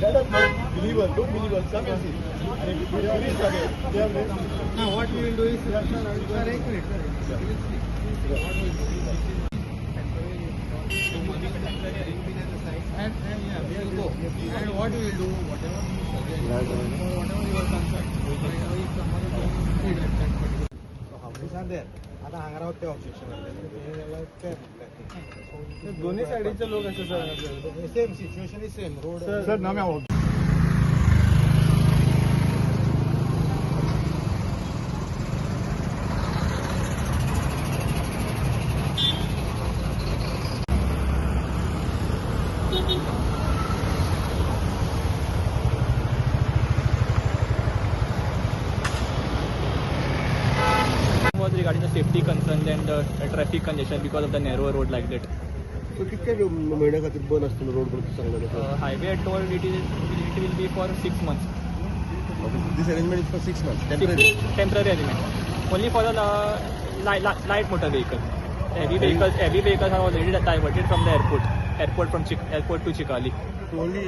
Let us not believe us, don't believe us, come and see. Now what we will do is, sir, and yeah, we will go. And what we will do, whatever you suggest, whatever your concern, if someone is going to see that particular. So houses are there. आता हांगा ते objection दोन्ही साइडचे लोक असे sir same situation is same road sir ना मैं was regarding the safety concerns and the traffic congestion because of the narrow road like that. तो कितके महिन्या खातीर बंद आसतलो रोड वरती सांगलेलो Highway had told it will be for 6 months. This arrangement is for 6 months temporary. Temporary arrangement. Only for the light motor vehicles. Heavy vehicles are already diverted from the airport to Chikali. So only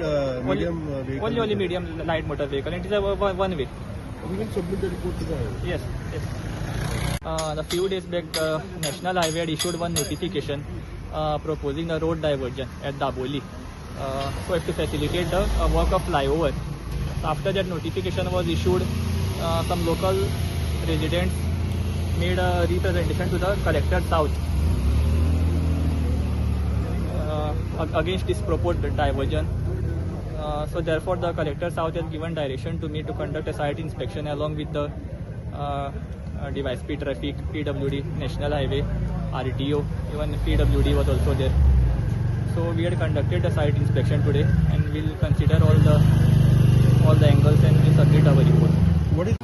medium vehicle. Only medium light motor vehicle. And it is a one way. We will submit the report to the highway. Yes. A few days back, the National Highway had issued one notification proposing a road diversion at Daboli so as to facilitate the work of flyover. After that notification was issued, some local residents made a representation to the Collector South against this proposed diversion. So therefore the Collector South has given direction to me to conduct a site inspection along with the device P traffic, PWD, National Highway, RTO, even PWD was also there. So we had conducted a site inspection today and we'll consider all the angles and we'll submit our report. What is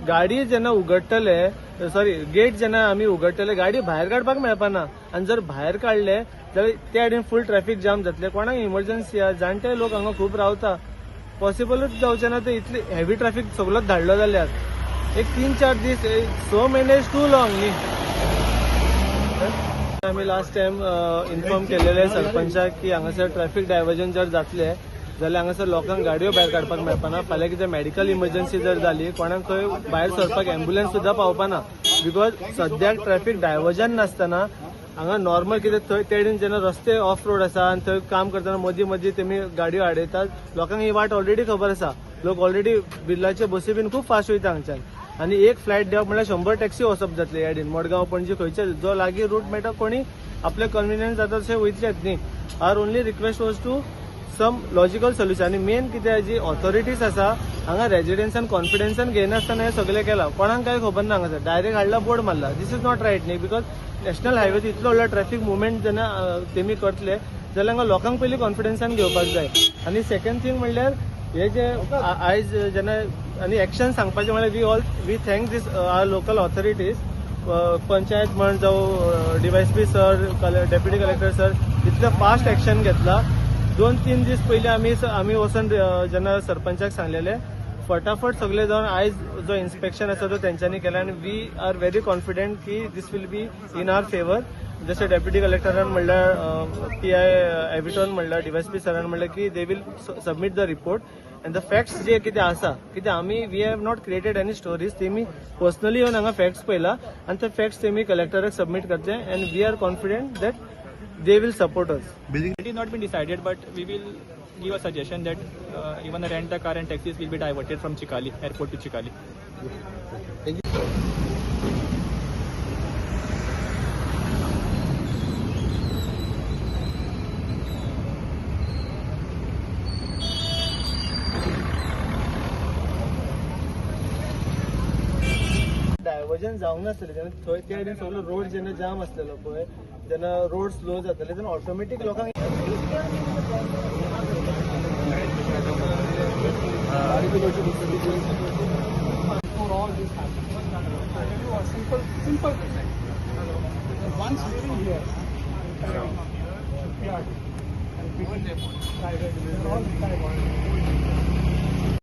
गाडी जेन्ना उगडटले sorry gate जेन्ना आमी उगडटले गाडी भायर काडपाक मेळपाना आनी जर भायर काडले जाल्यार त्या सायडीन फुल ट्रॅफिक जाम जातले कोणाक इमर्जन्सी आहा जाणटे लोक हांगा खूब रावता पॉसिबलूच जावचे ना ते इतली हेवी ट्रॅफिक सगळोच धाडलो जाल्यार एक 3-4 दीस 6 म्हयने इज टू लॉंग न्ही आमी लास्ट टायम इन्फॉर्म केलेले सरपंचाक की हांगासर ट्रॅफिक डायवर्जन जर जातले जाल्यार हांगासर लोकांक गाडयो भायर काडपाक मेळपाना फाल्यां कितें मेडिकल इमर्जन्सी जर जाली कोणाक खंय भायर सरपाक एम्ब्युलन्स सुद्दां पावपाना बिकॉज सद्याक ट्रॅफिक डायवर्जन नासतना हांगा नॉर्मल कितें थंय तेडीन जेन्ना रस्ते ऑफ रोड आसा आनी थंय काम करतना मदीं मदीं तेमी गाडयो आडयतात लोकांक ही वाट ऑलरेडी खबर आसा लोक ऑलरेडी बिर्लाचे बसी बीन खूब फास्ट वयता हांगच्यान आनी एक फ्लायट देवप म्हळ्यार 100 टॅक्सी वचप जातले ह्या सायडीन मडगांव पणजी खंयचे जो लागीं रूट मेळटा कोणी आपले कन्विनियन्स जाता तशें वयतलेच न्ही our only request was to some logical solution आनी मेन कितें जी ऑथॉरिटीज आसा हांगा रेजिडेंसान कॉन्फिडन्सान घेयनासतना हें सगळें केलां कोणाक काय खबर ना हांगासर डायरेक्ट हाडला बोर्ड मारला दीस इज नॉट रायट न्ही बिकॉज नॅशनल हायवे इतलो व्हडलो ट्रॅफिक मुवमेंट जेन्ना तेमी करतले जाल्यार हांगा लोकांक पयलीं कॉन्फिडन्सान घेवपाक जाय आनी सेकंड थिंग म्हणल्यार हे जे आयज जेन्ना आनी एक्शन सांगपाचें म्हळ्यार वी थँक दीस आर लोकल ऑथॉरिटीज पंचायत म्हण जावं DYSP sir deputy collector sir इतलें फास्ट एक्शन घेतला 2-3 दीस पयलीं आमी वचून जेन्ना सरपंचाक सांगलेले फटाफट सगळे जावन आयज जो इन्स्पेक्शन आसा तो तेंच्यांनी केला आनी वी आर व्हेरी कॉन्फिडंट की these will be in our favour जशें डेप्युटी कलेक्टरान म्हणल्यार PI एविटॉन म्हणल्यार डीवायएसपी सरान म्हणल्यार की they will submit the report and the facts जे कितें आसा कितें आमी we have not created any stories तेमी पर्सनली येवन हांगा फॅक्ट्स पयला आनी ते फॅक्ट्स तेमी कलेक्टराक सबमीट करतले and we are confident that they will support us. It is not been decided, but we will give a suggestion that even the rent a car and taxis will be diverted from Chikali, airport to Chikali. Thank you. Diversion जावंक नासलें जेन्ना थंय त्या सायडीन सगळो road जेन्ना जाम आसलेलो पळय जेन्ना रोड स्लो जातले तेन्ना ऑटोमॅटीक लोकांक For all this happens. I'll tell you a simple thing. Once during here, shipyard and private, all private.